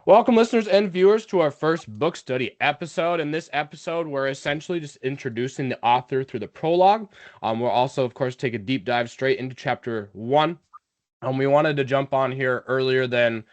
Welcome, listeners and viewers, to our first book study episode. In this episode, we're essentially just introducing the author through the prologue. We'll also, of course, take a deep dive straight into chapter one. We wanted to jump on here earlier than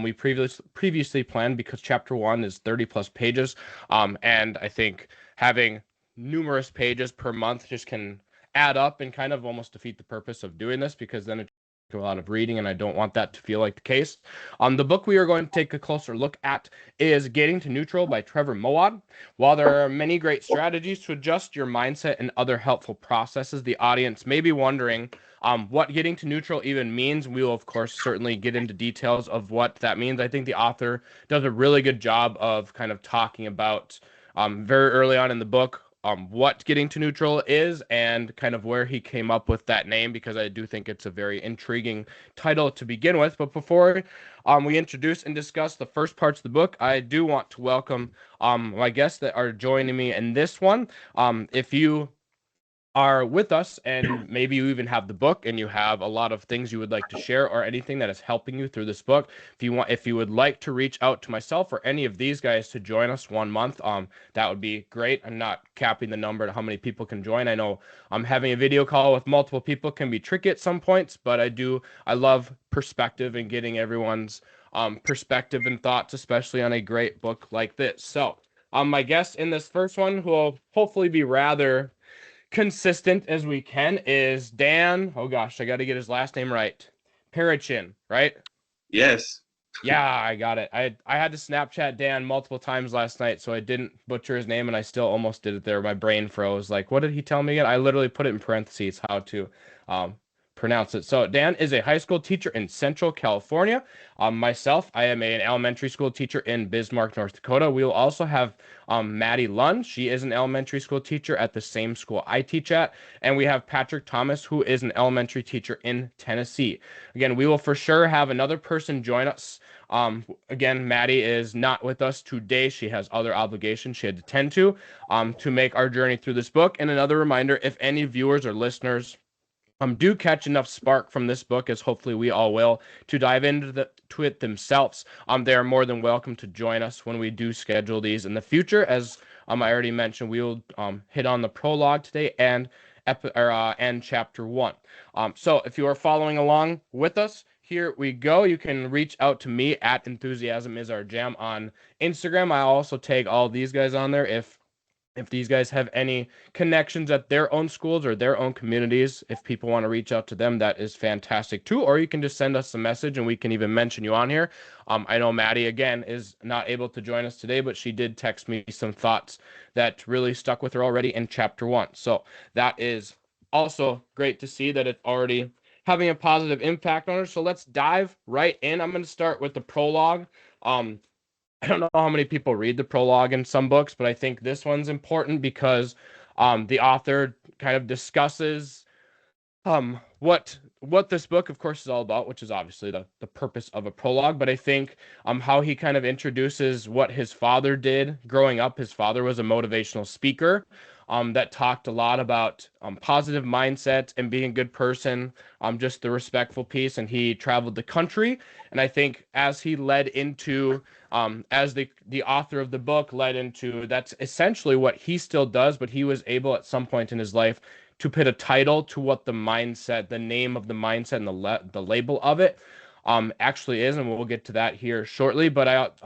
we previously planned because chapter one is 30 plus pages. And I think having numerous pages per month just can add up and kind of almost defeat the purpose of doing this because then it a lot of reading, and I don't want that to feel like the case. The book we are going to take a closer look at is Getting to Neutral by Trevor Moawad. While there are many great strategies to adjust your mindset and other helpful processes, the audience may be wondering what getting to neutral even means. We will, of course, certainly get into details of what that means. I think the author does a really good job of kind of talking about very early on in the book what getting to neutral is and kind of where he came up with that name, because I do think it's a very intriguing title to begin with. But before we introduce and discuss the first parts of the book, I do want to welcome my guests that are joining me in this one. If you are with us and maybe you even have the book and you have a lot of things you would like to share or anything that is helping you through this book, if you would like to reach out to myself or any of these guys to join us 1 month, that would be great. I'm not capping the number to how many people can join. I know having a video call with multiple people can be tricky at some points, but I love perspective and getting everyone's perspective and thoughts, especially on a great book like this. So my guest in this first one, who will hopefully be rather consistent as we can, is Dan. Oh gosh, I got to get his last name right. Parachin, right? Yes. Yeah, I got it. I had to Snapchat Dan multiple times last night, so I didn't butcher his name, and I still almost did it there. My brain froze. Like, what did he tell me again? I literally put it in parentheses how to um, pronounce it. So Dan is a high school teacher in Central California. Myself, I am an elementary school teacher in Bismarck, North Dakota. We will also have Maddie Lund. She is an elementary school teacher at the same school I teach at. And we have Patrick Thomas, who is an elementary teacher in Tennessee. Again, we will for sure have another person join us. Again, Maddie is not with us today. She has other obligations she had to tend to make our journey through this book. And another reminder, if any viewers or listeners do catch enough spark from this book, as hopefully we all will, to dive to it themselves, they are more than welcome to join us when we do schedule these in the future. As I already mentioned, we will hit on the prologue today and chapter one. So if you are following along with us, here we go. You can reach out to me at Enthusiasm is our jam on Instagram. I also tag all these guys on there if these guys have any connections at their own schools or their own communities. If people want to reach out to them, that is fantastic too. Or you can just send us a message and we can even mention you on here. I know Maddie, again, is not able to join us today, but she did text me some thoughts that really stuck with her already in chapter one. So that is also great to see that it's already having a positive impact on her. So let's dive right in. I'm going to start with the prologue. I don't know how many people read the prologue in some books, but I think this one's important because the author kind of discusses what this book, of course, is all about, which is obviously the purpose of a prologue. But I think how he kind of introduces what his father did growing up. His father was a motivational speaker that talked a lot about positive mindset and being a good person, just the respectful piece. And he traveled the country. And I think as he led into as the author of the book led into, that's essentially what he still does, but he was able at some point in his life to put a title to what the mindset, the name of the mindset, and the label of it actually is, and we'll get to that here shortly. But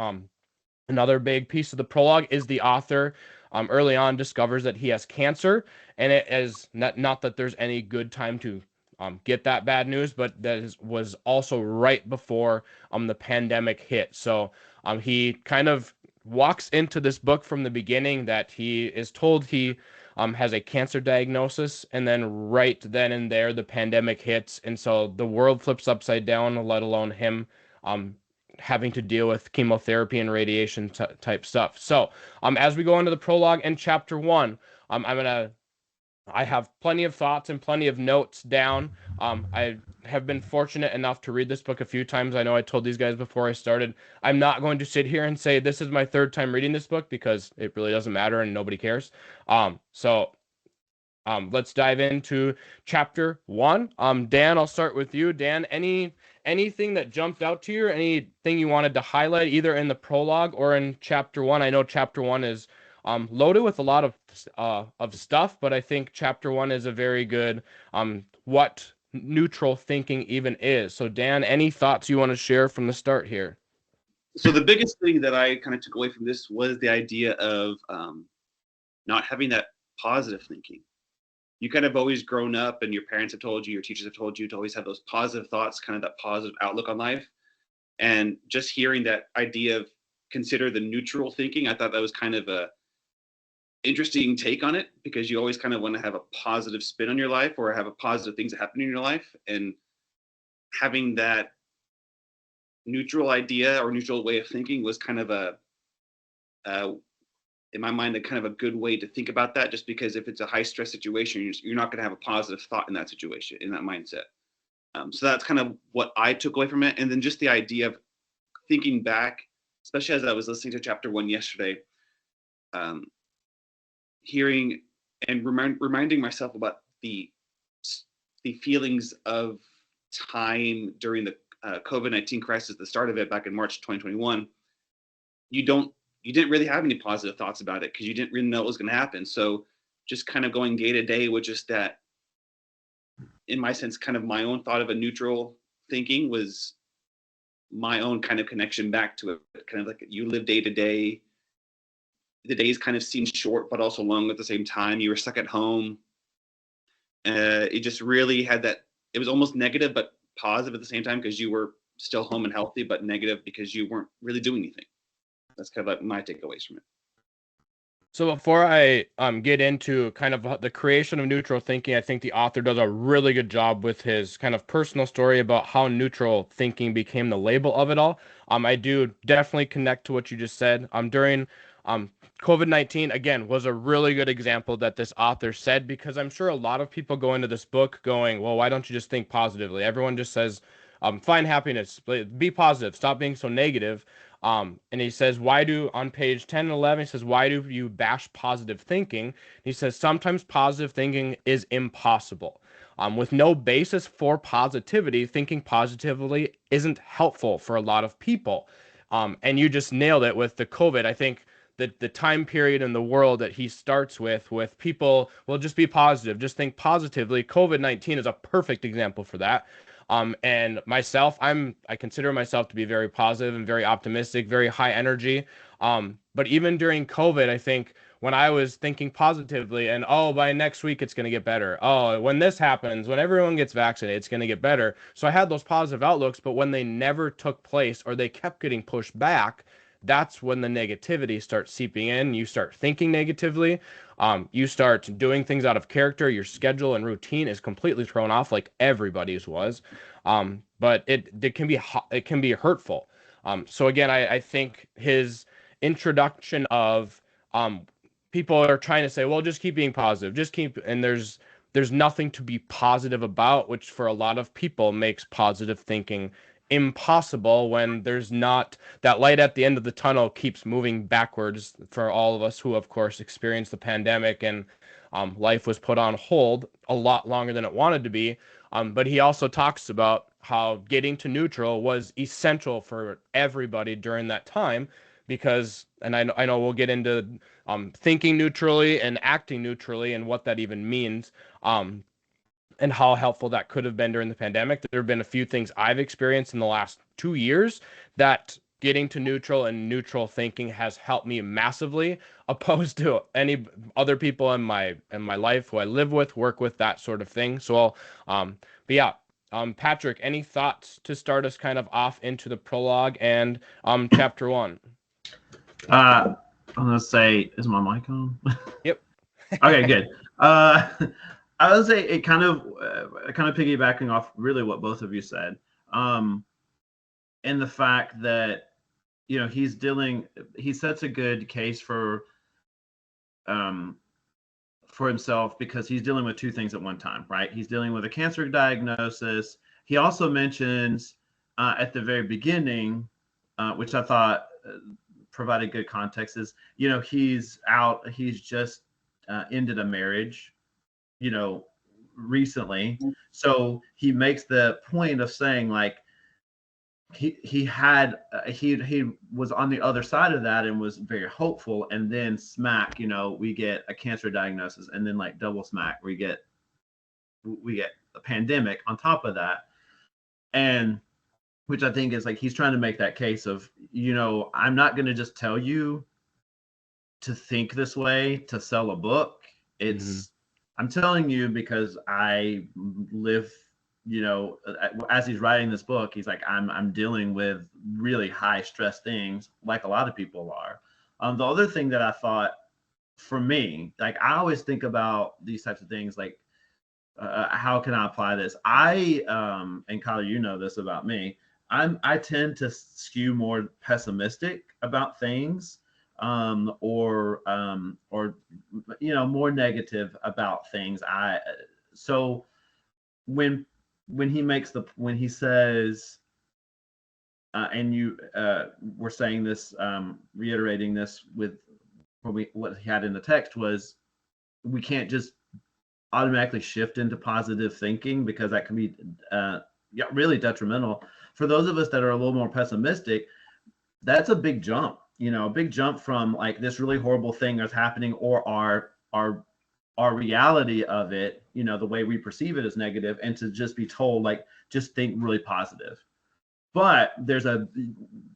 another big piece of the prologue is the author early on discovers that he has cancer, and it is not that there's any good time to get that bad news, but was also right before the pandemic hit. So he kind of walks into this book from the beginning that he is told he has a cancer diagnosis, and then right then and there the pandemic hits, and so the world flips upside down, let alone him having to deal with chemotherapy and radiation type stuff. So as we go into the prologue and chapter one, I have plenty of thoughts and plenty of notes down. I have been fortunate enough to read this book a few times. I know I told these guys before I started, I'm not going to sit here and say this is my third time reading this book because it really doesn't matter and nobody cares. So Let's dive into chapter 1. Dan, I'll start with you. Dan, anything that jumped out to you, or anything you wanted to highlight, either in the prologue or in chapter 1? I know chapter 1 is loaded with a lot of stuff, but I think chapter 1 is a very good what neutral thinking even is. So, Dan, any thoughts you want to share from the start here? So the biggest thing that I kind of took away from this was the idea of not having that positive thinking. You kind of always grown up, and your parents have told you, your teachers have told you to always have those positive thoughts, kind of that positive outlook on life. And just hearing that idea of consider the neutral thinking, I thought that was kind of a interesting take on it, because you always kind of want to have a positive spin on your life or have a positive things that happen in your life. And having that neutral idea or neutral way of thinking was kind of in my mind, a kind of a good way to think about that, just because if it's a high stress situation, you're not going to have a positive thought in that situation, in that mindset. So that's kind of what I took away from it. And then just the idea of thinking back, especially as I was listening to chapter 1 yesterday, hearing and reminding myself about the feelings of time during the COVID-19 crisis, the start of it back in March 2021. You didn't really have any positive thoughts about it because you didn't really know what was going to happen. So just kind of going day to day with just that, in my sense, kind of my own thought of a neutral thinking was my own kind of connection back to it. Kind of like you live day to day. The days kind of seemed short, but also long at the same time. You were stuck at home. It just really had that, it was almost negative, but positive at the same time, because you were still home and healthy, but negative because you weren't really doing anything. That's kind of like my takeaways from it. So before I get into kind of the creation of neutral thinking, I think the author does a really good job with his kind of personal story about how neutral thinking became the label of it all. I do definitely connect to what you just said. During COVID-19, again, was a really good example that this author said, because I'm sure a lot of people go into this book going, well, why don't you just think positively? Everyone just says, find happiness, be positive, stop being so negative. And he says, on page 10 and 11, he says, why do you bash positive thinking? He says, sometimes positive thinking is impossible. With no basis for positivity, thinking positively isn't helpful for a lot of people. And you just nailed it with the COVID. I think that the time period in the world that he starts with people, well, just be positive, just think positively. COVID-19 is a perfect example for that. And myself, I consider myself to be very positive and very optimistic, very high energy. But even during COVID, I think when I was thinking positively and, oh, by next week it's going to get better. Oh, when this happens, when everyone gets vaccinated, it's going to get better. So I had those positive outlooks, but when they never took place or they kept getting pushed back, that's when the negativity starts seeping in. You start thinking negatively. You start doing things out of character. Your schedule and routine is completely thrown off, like everybody's was. But it can be hurtful. So again, I think his introduction of people are trying to say, well, just keep being positive, just keep, and there's nothing to be positive about, which for a lot of people makes positive thinking impossible when there's not that light at the end of the tunnel keeps moving backwards for all of us who, of course, experienced the pandemic and life was put on hold a lot longer than it wanted to be. But he also talks about how getting to neutral was essential for everybody during that time because, and I know we'll get into thinking neutrally and acting neutrally and what that even means. And how helpful that could have been during the pandemic. There have been a few things I've experienced in the last 2 years that getting to neutral and neutral thinking has helped me massively, opposed to any other people in my life who I live with, work with, that sort of thing. So, but yeah, Patrick, any thoughts to start us kind of off into the prologue and chapter 1? I'm gonna say, is my mic on? Yep. Okay, good. I would say it kind of piggybacking off really what both of you said, and the fact that he sets a good case for himself because he's dealing with two things at one time, right? He's dealing with a cancer diagnosis. He also mentions at the very beginning, which I thought provided good context, is he's just ended a marriage. recently. So he makes the point of saying like he was on the other side of that and was very hopeful, and then smack, we get a cancer diagnosis, and then like double smack, we get a pandemic on top of that. And which I think is like he's trying to make that case of, I'm not going to just tell you to think this way to sell a book. It's I'm telling you because I live, as he's writing this book, he's like, I'm dealing with really high stress things like a lot of people are. The other thing that I thought for me, like I always think about these types of things, like how can I apply this? And Kyler, you know this about me. I tend to skew more pessimistic about things, or more negative about things. So when he says, and you were saying this, reiterating this with what he had in the text was, we can't just automatically shift into positive thinking because that can be really detrimental for those of us that are a little more pessimistic. That's a big jump, a big jump from like this really horrible thing that's happening, or our reality of it, the way we perceive it as negative, and to just be told like just think really positive. But there's a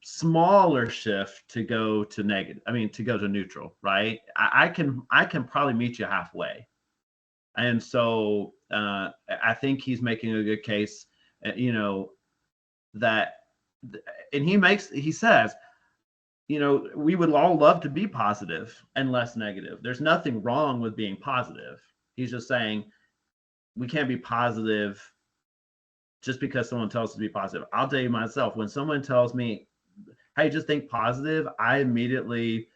smaller shift to go to negative. I mean, to go to neutral, right? I can probably meet you halfway. And so I think he's making a good case, that, and he says, we would all love to be positive and less negative. There's nothing wrong with being positive. He's just saying we can't be positive just because someone tells us to be positive. I'll tell you myself, when someone tells me, hey, just think positive, I immediately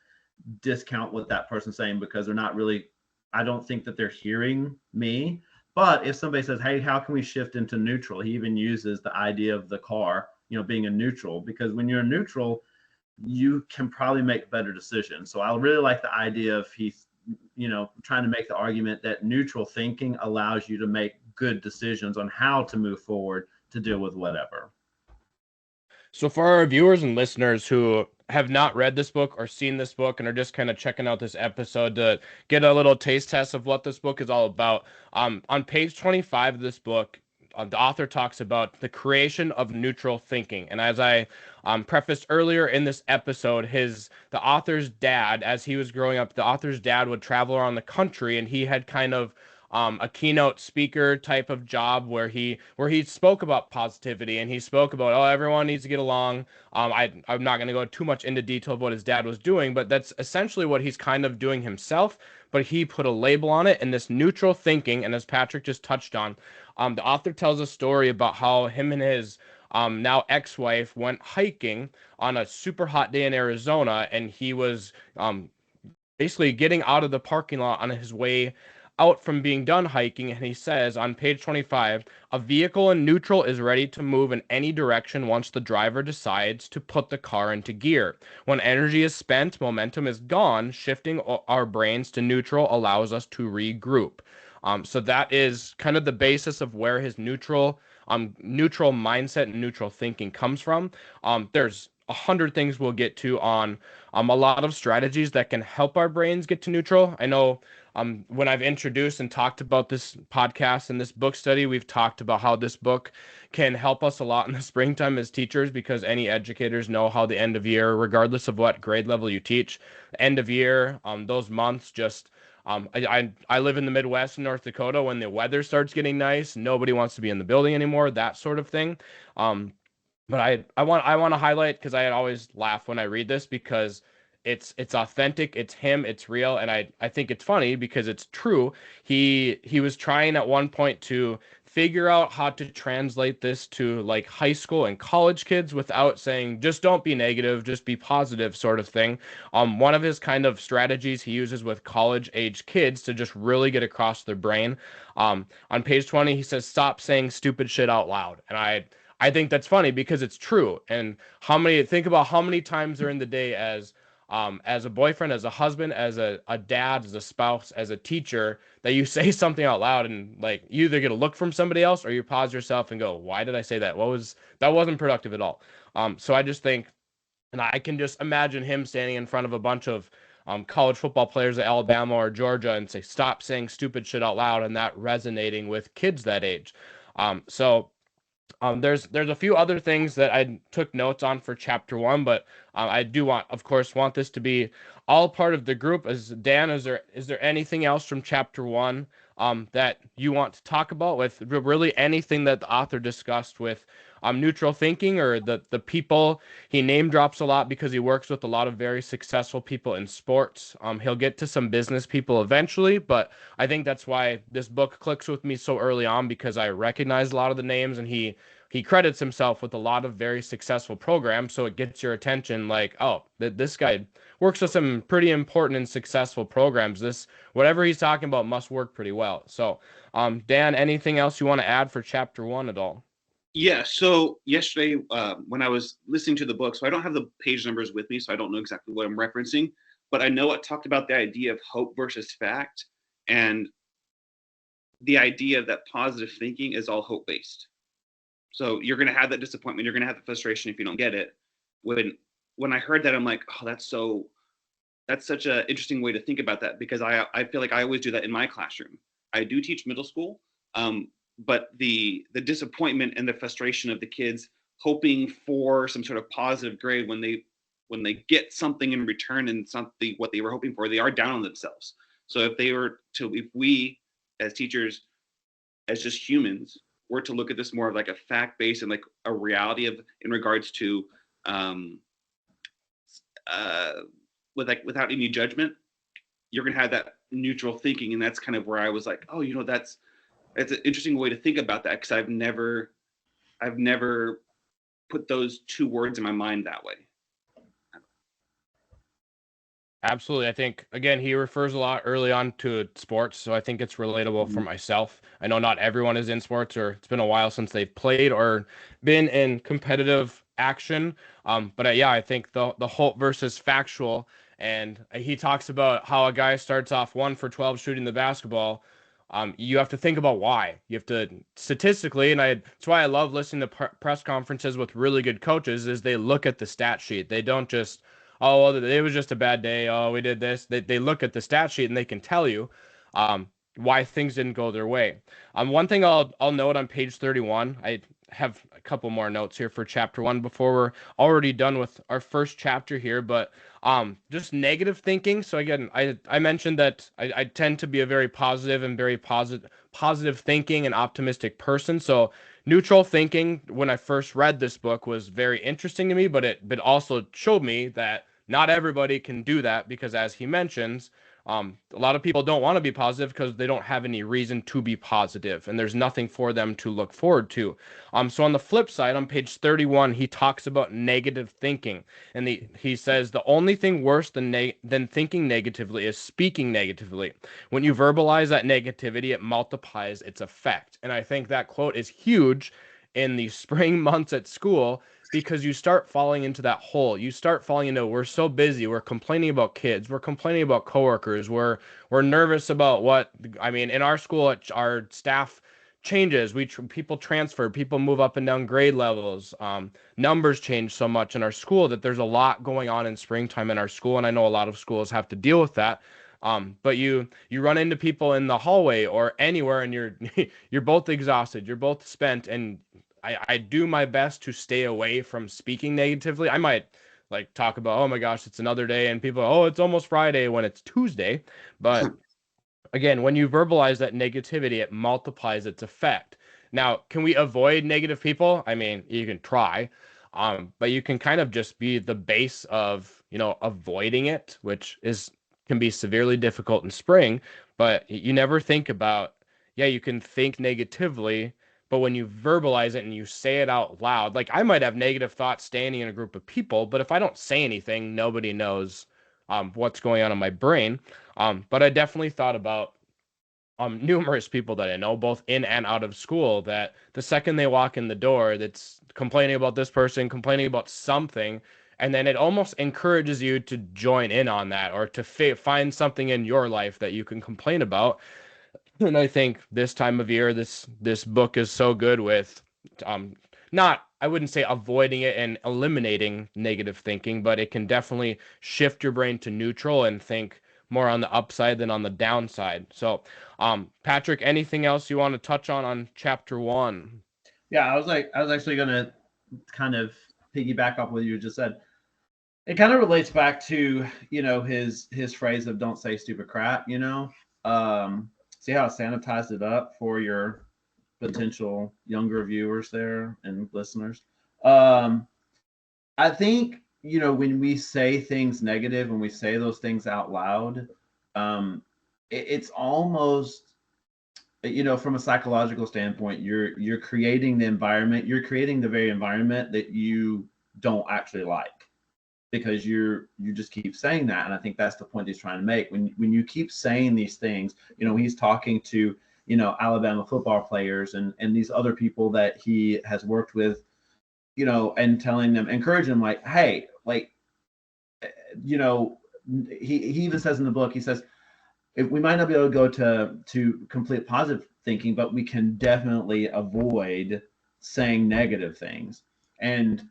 discount what that person's saying because they're not really, I don't think that they're hearing me. But if somebody says, hey, how can we shift into neutral? He even uses the idea of the car, being a neutral, because when you're neutral, you can probably make better decisions. So I really like the idea of he's, trying to make the argument that neutral thinking allows you to make good decisions on how to move forward to deal with whatever. So for our viewers and listeners who have not read this book or seen this book and are just kind of checking out this episode to get a little taste test of what this book is all about, on page 25 of this book, the author talks about the creation of neutral thinking. And as I prefaced earlier in this episode, the author's dad, as he was growing up, the author's dad would travel around the country, and he had kind of a keynote speaker type of job where he spoke about positivity, and he spoke about, oh, everyone needs to get along. I'm not going to go too much into detail of what his dad was doing, but that's essentially what he's kind of doing himself. But he put a label on it in this neutral thinking, and as Patrick just touched on, the author tells a story about how him and his now ex-wife went hiking on a super hot day in Arizona, and he was basically getting out of the parking lot on his way out from being done hiking, and he says on page 25, a vehicle in neutral is ready to move in any direction once the driver decides to put the car into gear. When energy is spent, momentum is gone. Shifting our brains to neutral allows us to regroup. So that is kind of the basis of where his neutral mindset and neutral thinking comes from. There's 100 things we'll get to on a lot of strategies that can help our brains get to neutral. I know when I've introduced and talked about this podcast and this book study, we've talked about how this book can help us a lot in the springtime as teachers, because any educators know how the end of year, regardless of what grade level you teach, end of year, those months just I live in the Midwest in North Dakota. When the weather starts getting nice, nobody wants to be in the building anymore, that sort of thing. But I want to highlight, because I always laugh when I read this, because it's authentic, it's him, it's real, and I think it's funny because it's true. He was trying at one point to figure out how to translate this to like high school and college kids without saying just don't be negative, just be positive, sort of thing. One of his kind of strategies he uses with college age kids to just really get across their brain. On page 20, he says, stop saying stupid shit out loud. And I think that's funny because it's true. And think about how many times during the day as as a boyfriend, as a husband, as a dad, as a spouse, as a teacher, that you say something out loud and like you either get a look from somebody else or you pause yourself and go, why did I say that? That wasn't productive at all. So I just think, and I can just imagine him standing in front of a bunch of college football players at Alabama or Georgia and say, stop saying stupid shit out loud, and that resonating with kids that age. There's a few other things that I took notes on for chapter one, but I do of course, want this to be all part of the group. As Dan, is there anything else from chapter one that you want to talk about with really anything that the author discussed with neutral thinking or the people he name drops a lot because he works with a lot of very successful people in sports. He'll get to some business people eventually, but I think that's why this book clicks with me so early on because I recognize a lot of the names and he credits himself with a lot of very successful programs, so it gets your attention like, oh, this guy works with some pretty important and successful programs. This, whatever he's talking about, must work pretty well. So, Dan, anything else you want to add for chapter one at all? Yeah, so yesterday when I was listening to the book, so I don't have the page numbers with me, so I don't know exactly what I'm referencing, but I know it talked about the idea of hope versus fact and the idea that positive thinking is all hope-based. So you're going to have that disappointment. You're going to have the frustration if you don't get it. When I heard that, I'm like, oh, that's such an interesting way to think about that because I feel like I always do that in my classroom. I do teach middle school, but the disappointment and the frustration of the kids hoping for some sort of positive grade when they get something in return and something what they were hoping for, they are down on themselves. So if we as teachers, as just humans, were to look at this more of like a fact base and like a reality of in regards to without any judgment, you're gonna have that neutral thinking, and that's kind of where I was like, oh, that's an interesting way to think about that because I've never put those two words in my mind that way. Absolutely. I think, again, he refers a lot early on to sports, so I think it's relatable for myself. I know not everyone is in sports, or it's been a while since they've played or been in competitive action. But yeah, I think the hope versus factual, and he talks about how a guy starts off 1 for 12 shooting the basketball. You have to think about why. You have to statistically, and that's why I love listening to press conferences with really good coaches, is they look at the stat sheet. They don't just, oh, well, it was just a bad day. Oh, we did this. They look at the stat sheet and they can tell you why things didn't go their way. One thing I'll note on page 31, I have a couple more notes here for chapter one before we're already done with our first chapter here, but just negative thinking. So again, I mentioned that I tend to be a very positive and very positive thinking and optimistic person. So neutral thinking, when I first read this book, was very interesting to me, but it also showed me that not everybody can do that because, as he mentions, a lot of people don't want to be positive because they don't have any reason to be positive, and there's nothing for them to look forward to. So on the flip side, on page 31, he talks about negative thinking, and he says the only thing worse than thinking negatively is speaking negatively. When you verbalize that negativity, it multiplies its effect. And I think that quote is huge in the spring months at school because you start falling into that hole. You start falling into, we're so busy, we're complaining about kids, we're complaining about coworkers, we're nervous about in our school, our staff changes, people transfer, people move up and down grade levels, numbers change so much in our school that there's a lot going on in springtime in our school, and I know a lot of schools have to deal with that. But you run into people in the hallway or anywhere, and you're both exhausted, you're both spent, and I do my best to stay away from speaking negatively. I might like talk about, oh my gosh, it's another day, and people, oh, it's almost Friday when it's Tuesday. But again, when you verbalize that negativity, it multiplies its effect. Now, can we avoid negative people? I mean, you can try, but you can kind of just be the base of, avoiding it, which can be severely difficult in spring. But you never think about, yeah, you can think negatively, but when you verbalize it and you say it out loud, like I might have negative thoughts standing in a group of people, but if I don't say anything, nobody knows what's going on in my brain. But I definitely thought about numerous people that I know, both in and out of school, that the second they walk in the door, that's complaining about this person, complaining about something, And then it almost encourages you to join in on that, or to find something in your life that you can complain about. And I think this time of year, this book is so good with, um, not, I wouldn't say avoiding it and eliminating negative thinking, but it can definitely shift your brain to neutral and think more on the upside than on the downside. So, Patrick, anything else you want to touch on chapter 1? Yeah, I was actually gonna kind of piggyback off what you just said. It kind of relates back to, you know, his phrase of "don't say stupid crap." You know, see how I sanitized it up for your potential younger viewers there and listeners. Um, I think, you know, when we say things negative, when we say those things out loud, it's almost, you know, from a psychological standpoint, you're creating the environment, you're creating the very environment that you don't actually like, because you just keep saying that. And I think that's the point he's trying to make. When you keep saying these things, you know, he's talking to, you know, Alabama football players and these other people that he has worked with, you know, and telling them, encouraging them, like, hey, like, you know, he even says in the book, he says, if we might not be able to go to complete positive thinking, but we can definitely avoid saying negative things. And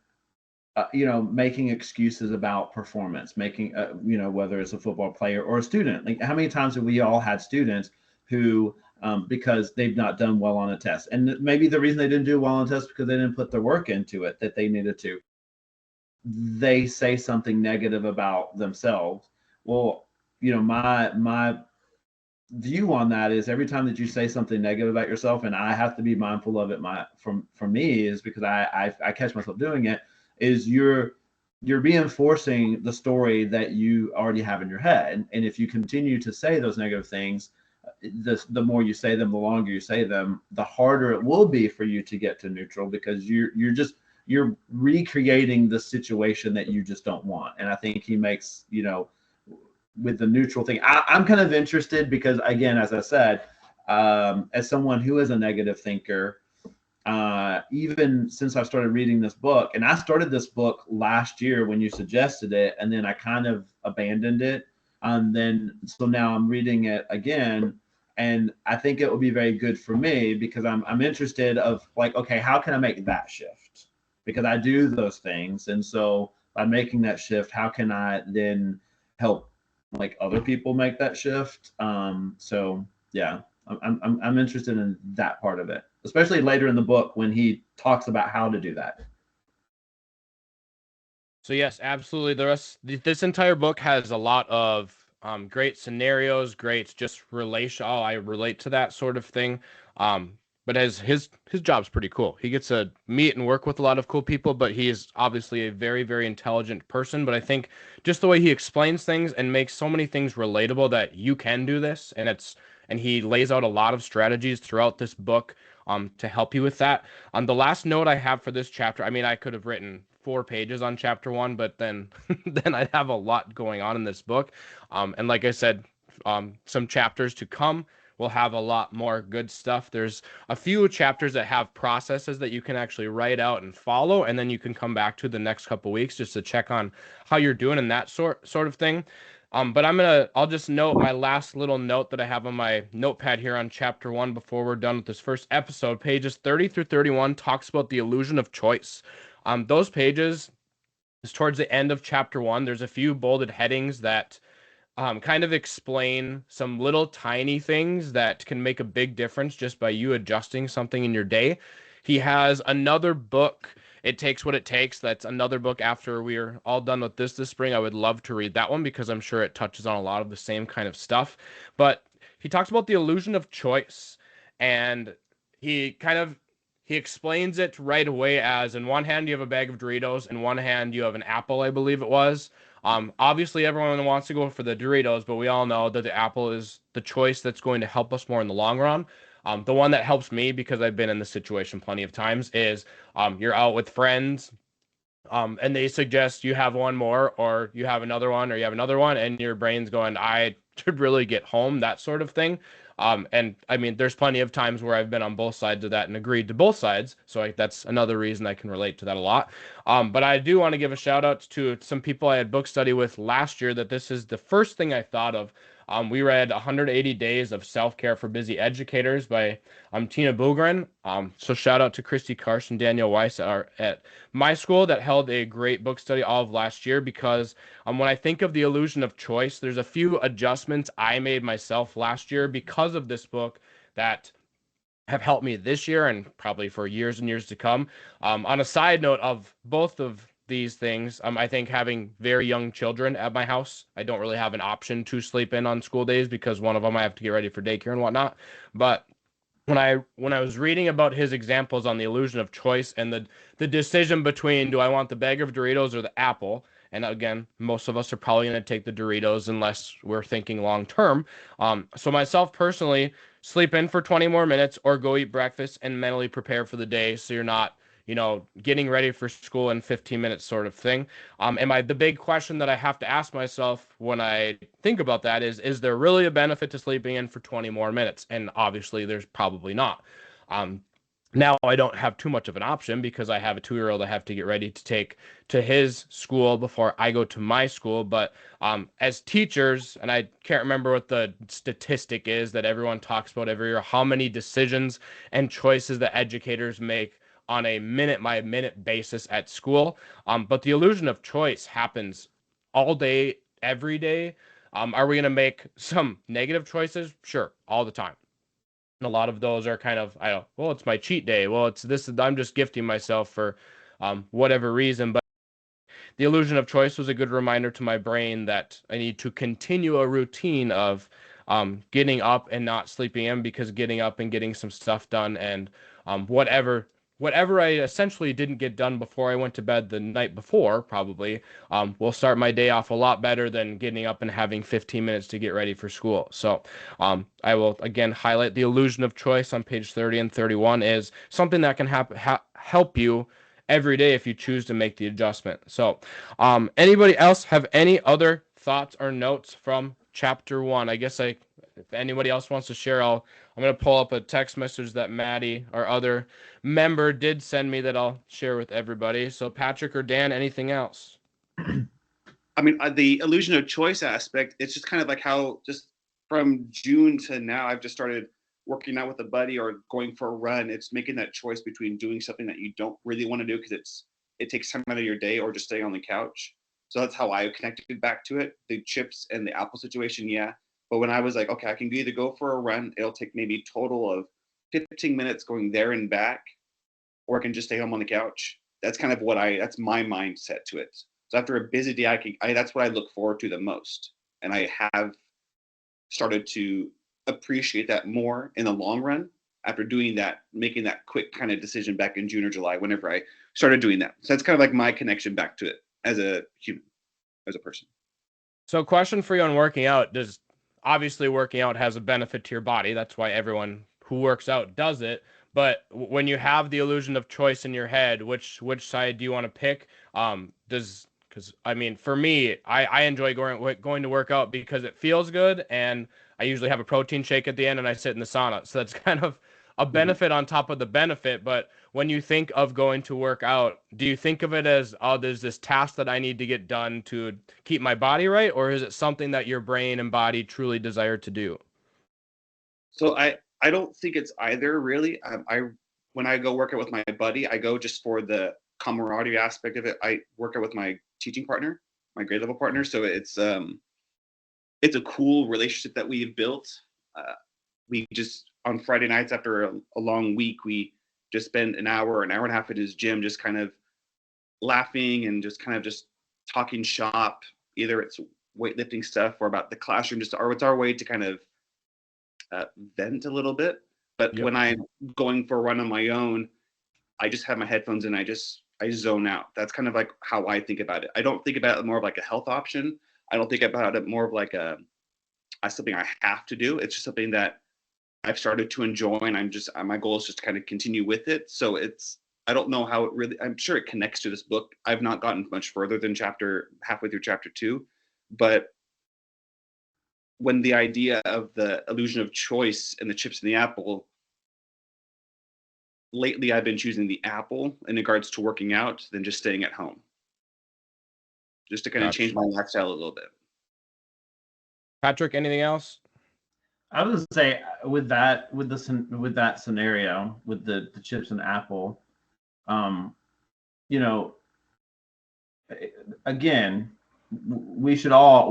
you know, making excuses about performance, making, you know, whether it's a football player or a student. Like, how many times have we all had students who, because they've not done well on a test, and maybe the reason they didn't do well on a test because they didn't put the work into it that they needed to, they say something negative about themselves. Well, you know, my view on that is, every time that you say something negative about yourself, and I have to be mindful of it, from me, is because I catch myself doing it, is you're reinforcing the story that you already have in your head. And if you continue to say those negative things, the more you say them, the longer you say them, the harder it will be for you to get to neutral, because you're recreating the situation that you just don't want. And I think he makes, you know, with the neutral thing, I'm kind of interested, because, again, as I said, as someone who is a negative thinker, even since I started reading this book, and I started this book last year when you suggested it, and then I kind of abandoned it. And then, so now I'm reading it again, and I think it will be very good for me, because I'm interested of, like, okay, how can I make that shift? Because I do those things. And so by making that shift, how can I then help, like, other people make that shift? So yeah, I'm interested in that part of it, especially later in the book when he talks about how to do that. So yes, absolutely. This entire book has a lot of great scenarios, great just relation. Oh, I relate to that sort of thing. But as his job's pretty cool. He gets to meet and work with a lot of cool people, but he is obviously a very, very intelligent person. But I think just the way he explains things and makes so many things relatable, that you can do this, and he lays out a lot of strategies throughout this book to help you with that. The last note I have for this chapter, I mean, I could have written 4 pages on chapter 1, but then then I'd have a lot going on in this book. And like I said, some chapters to come will have a lot more good stuff. There's a few chapters that have processes that you can actually write out and follow, and then you can come back to the next couple weeks just to check on how you're doing and that sort of thing. But I'll just note my last little note that I have on my notepad here on chapter 1 before we're done with this first episode. Pages 30 through 31 talks about the illusion of choice. Those pages is towards the end of chapter 1. There's a few bolded headings that kind of explain some little tiny things that can make a big difference just by you adjusting something in your day. He has another book, It Takes What It Takes. That's another book after we're all done with this spring. I would love to read that one, because I'm sure it touches on a lot of the same kind of stuff. But he talks about the illusion of choice, and he kind of he explains it right away as, in one hand you have a bag of Doritos, in one hand you have an apple, I believe it was. Obviously everyone wants to go for the Doritos, but we all know that the apple is the choice that's going to help us more in the long run. The one that helps me, because I've been in this situation plenty of times, is you're out with friends. And they suggest you have one more, or you have another one, or you have another one, and your brain's going, I should really get home, that sort of thing. And I mean, there's plenty of times where I've been on both sides of that and agreed to both sides. So that's another reason I can relate to that a lot. But I do want to give a shout out to some people I had book study with last year that this is the first thing I thought of. We read 180 Days of Self-Care for Busy Educators by Tina Bugren. So shout out to Christy Carson, Daniel Weiss at my school that held a great book study all of last year, because when I think of the illusion of choice, there's a few adjustments I made myself last year because of this book that have helped me this year and probably for years and years to come. On a side note of both of these things, I think having very young children at my house, I don't really have an option to sleep in on school days because one of them I have to get ready for daycare and whatnot. But when I was reading about his examples on the illusion of choice and the decision between, do I want the bag of Doritos or the apple? And again, most of us are probably going to take the Doritos unless we're thinking long term. So myself personally, sleep in for 20 more minutes or go eat breakfast and mentally prepare for the day, so you're not, getting ready for school in 15 minutes sort of thing. The big question that I have to ask myself when I think about that is there really a benefit to sleeping in for 20 more minutes? And obviously there's probably not. Now I don't have too much of an option because I have a 2-year-old I have to get ready to take to his school before I go to my school. But as teachers, and I can't remember what the statistic is that everyone talks about every year, how many decisions and choices that educators make on a minute by minute basis at school. But the illusion of choice happens all day, every day. Are we going to make some negative choices? Sure, all the time. And a lot of those are kind of, well, it's my cheat day. Well, it's this, I'm just gifting myself for whatever reason. But the illusion of choice was a good reminder to my brain that I need to continue a routine of getting up and not sleeping in, because getting up and getting some stuff done and whatever I essentially didn't get done before I went to bed the night before probably will start my day off a lot better than getting up and having 15 minutes to get ready for school. So I will again highlight the illusion of choice on page 30 and 31 is something that can help you every day if you choose to make the adjustment. So anybody else have any other thoughts or notes from chapter 1? I guess if anybody else wants to share, I'm going to pull up a text message that Maddie, our other member, did send me that I'll share with everybody. So Patrick or Dan, anything else? I mean, the illusion of choice aspect, it's just kind of like how just from June to now, I've just started working out with a buddy or going for a run. It's making that choice between doing something that you don't really want to do because it takes time out of your day, or just staying on the couch. So that's how I connected back to it. The chips and the apple situation, yeah. But when I was like, okay, I can either go for a run, it'll take maybe a total of 15 minutes going there and back, or I can just stay home on the couch. That's kind of that's my mindset to it. So after a busy day, that's what I look forward to the most. And I have started to appreciate that more in the long run after doing that, making that quick kind of decision back in June or July, whenever I started doing that. So that's kind of like my connection back to it as a human, as a person. So question for you on working out. Obviously working out has a benefit to your body. That's why everyone who works out does it. But when you have the illusion of choice in your head, which side do you want to pick? Because I mean, for me, I enjoy going to work out because it feels good, and I usually have a protein shake at the end, and I sit in the sauna. So that's kind of a benefit on top of the benefit. But when you think of going to work out, do you think of it as, oh, there's this task that I need to get done to keep my body right, or is it something that your brain and body truly desire to do? So I don't think it's either really. When I go work out with my buddy, I go just for the camaraderie aspect of it. I work out with my teaching partner, my grade level partner. So it's a cool relationship that we've built. We just on Friday nights after a long week, we just spend an hour and a half at his gym, just kind of laughing and just kind of just talking shop. Either it's weightlifting stuff or about the classroom, or it's our way to kind of vent a little bit. But Yep. when I'm going for a run on my own, I just have my headphones in. I zone out. That's kind of like how I think about it. I don't think about it more of like a health option. I don't think about it more of like something I have to do. It's just something that I've started to enjoy, and my goal is just to kind of continue with it. So I don't know how it really, I'm sure it connects to this book. I've not gotten much further than halfway through chapter 2, but when the idea of the illusion of choice and the chips in the apple, lately I've been choosing the apple in regards to working out than just staying at home. Just to kind of change my lifestyle a little bit. Patrick, anything else? I would say with that scenario with the chips and apple, you know, again, we all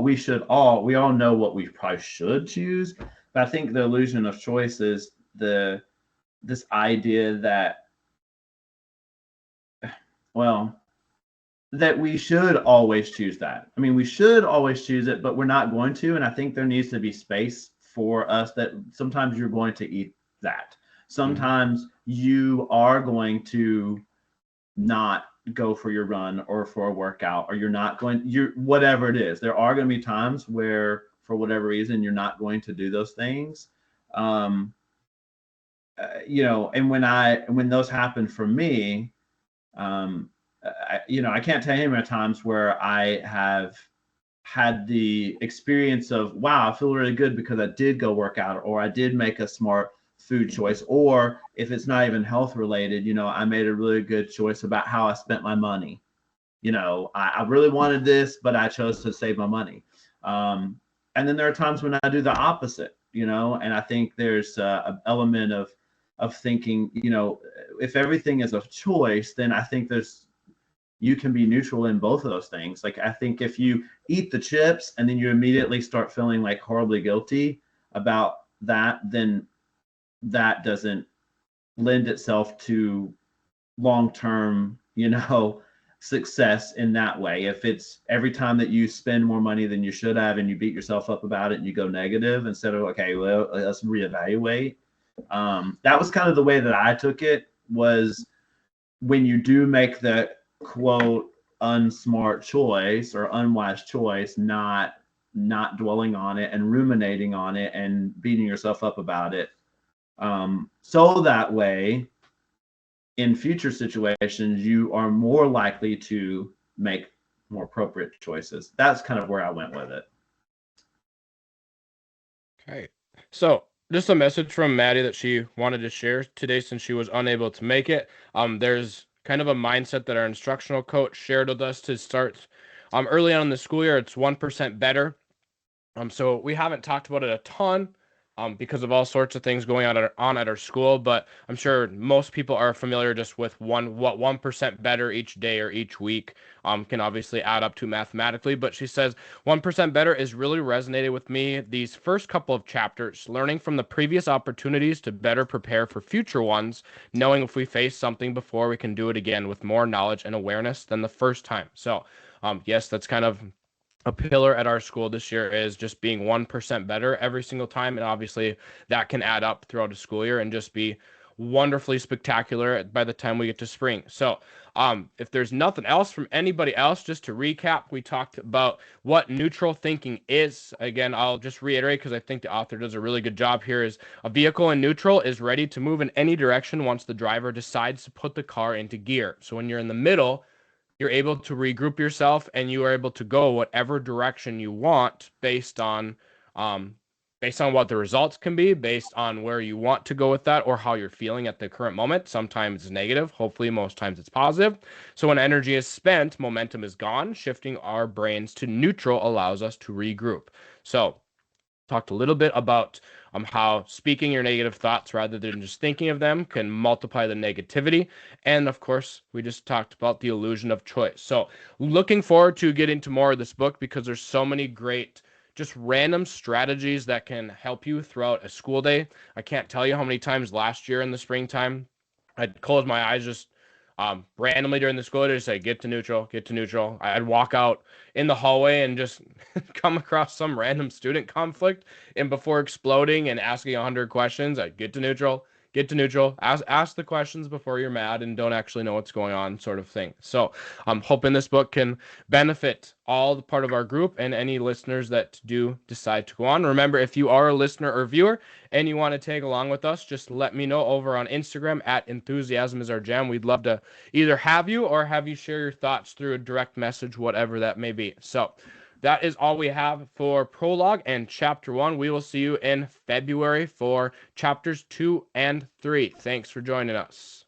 know what we probably should choose, but I think the illusion of choice is this idea that, well, that we should always choose that. I mean, we should always choose it, but we're not going to. And I think there needs to be space for us that sometimes you're going to eat that. Sometimes you are going to not go for your run or for a workout, or you're whatever it is. There are going to be times where, for whatever reason, you're not going to do those things. You know, and when those happen for me, I can't tell you how many times where I have had the experience of, wow, I feel really good because I did go work out, or I did make a smart food choice, or if it's not even health related, you know, I made a really good choice about how I spent my money. You know, I really wanted this, but I chose to save my money. And then there are times when I do the opposite, you know, and I think there's an element of thinking, you know, if everything is a choice, then I think you can be neutral in both of those things. Like, I think if you eat the chips and then you immediately start feeling like horribly guilty about that, then that doesn't lend itself to long-term, you know, success in that way. If it's every time that you spend more money than you should have and you beat yourself up about it and you go negative instead of, okay, well, let's reevaluate. That was kind of the way that I took it, was when you do make the quote unsmart choice or unwise choice, not dwelling on it and ruminating on it and beating yourself up about it. So that way, in future situations, you are more likely to make more appropriate choices. That's kind of where I went with it. Okay. So just a message from Maddie that she wanted to share today since she was unable to make it. There's kind of a mindset that our instructional coach shared with us to start early on in the school year. It's 1% better. So we haven't talked about it a ton because of all sorts of things going on at our school, but I'm sure most people are familiar just with what 1% better each day or each week can obviously add up to mathematically. But she says 1% better is really resonated with me these first couple of chapters, learning from the previous opportunities to better prepare for future ones, knowing if we face something before, we can do it again with more knowledge and awareness than the first time. So yes, that's kind of a pillar at our school this year, is just being 1% better every single time. And obviously that can add up throughout a school year and just be wonderfully spectacular by the time we get to spring. So if there's nothing else from anybody else, just to recap, we talked about what neutral thinking is. Again, I'll just reiterate because I think the author does a really good job here. Is a vehicle in neutral is ready to move in any direction once the driver decides to put the car into gear. So when you're in the middle, you're able to regroup yourself and you are able to go whatever direction you want based on what the results can be, based on where you want to go with that or how you're feeling at the current moment. Sometimes it's negative. Hopefully, most times it's positive. So when energy is spent, momentum is gone. Shifting our brains to neutral allows us to regroup. So talked a little bit about how speaking your negative thoughts rather than just thinking of them can multiply the negativity. And of course, we just talked about the illusion of choice. So looking forward to getting to more of this book because there's so many great just random strategies that can help you throughout a school day. I can't tell you how many times last year in the springtime I'd close my eyes just randomly during the school day to say, get to neutral, get to neutral. I'd walk out in the hallway and just come across some random student conflict. And before exploding and asking 100 questions, I'd get to neutral, get to neutral, ask the questions before you're mad and don't actually know what's going on, sort of thing. So I'm hoping this book can benefit all the part of our group and any listeners that do decide to go on. Remember, if you are a listener or viewer and you want to tag along with us, just let me know over on Instagram at Enthusiasm is our jam. We'd love to either have you or have you share your thoughts through a direct message, whatever that may be. So that is all we have for Prologue and Chapter 1. We will see you in February for Chapters 2 and 3. Thanks for joining us.